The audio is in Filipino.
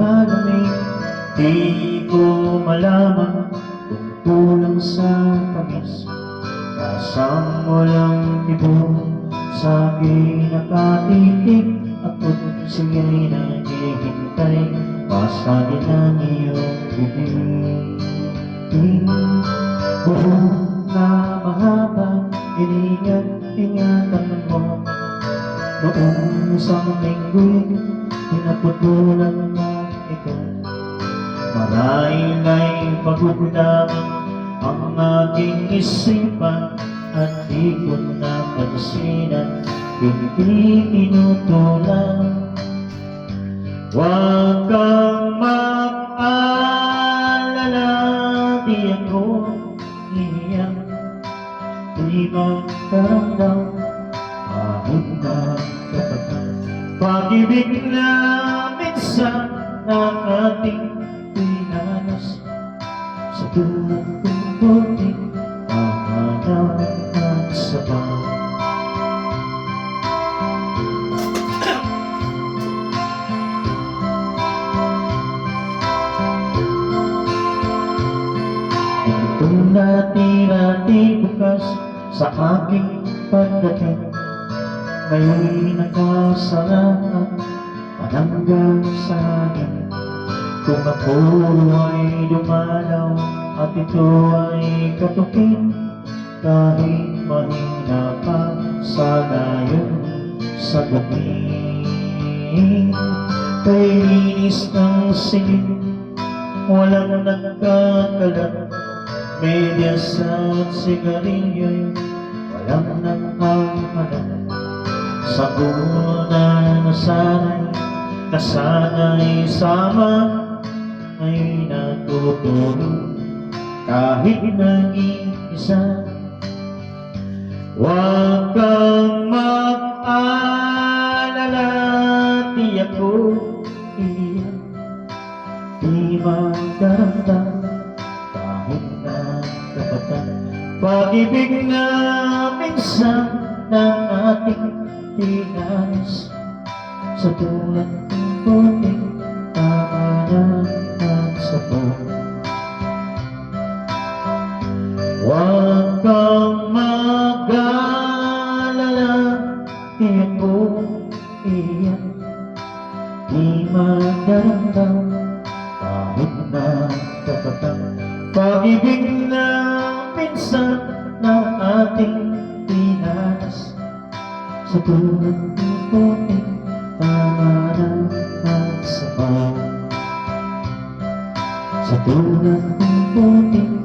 lumalamig. Di ko malaman kung kulang sa tamis. Kasang walang tibok sa akin nakatitig. Ako't siya'y naghihintay, pasagin ang iyong bibig. Buhok na mahaba, ingat-ingatan mo. Noong isang linggo'y pinaputulan na ikaw. Marahil ay pagod lamang ang aking isipan, at di ko napansinan, hindi tinutulan. Huwag kang mag-alala, di ako iiyak, di magkaramdam kahit na kapatid. Pag-ibig na minsan ng ating pinanas sa tulong kong konting pahanapan sa pang. Itong natira-tira bukas sa aking pagdating, ngayon'y nakasarap pananggang sa akin. Kung ako ay dumalaw at ito ay katukin, kahit mahina pa sana yung sagutin. Kay linis ng silid, walang nagkakalat, medyas at sigarilyo'y walang nagkakalat. Sa una na sana'y sama, ay natutulog kahit nag-iisa. Huwag kang mag-alala, di ako iiyak, di magdaramdam kahit na kapatid. Pag-ibig na minsan ng ating tinanas sa tulad ng konting pamanahan sa pag. Huwag kang mag-alala, di ako iiyak, di magdaramdam kahit na kapatid. Pag-ibig na minsan ng ating tinanas sa tulad ng konting pamanahan sa pag. Sa tulad ng konting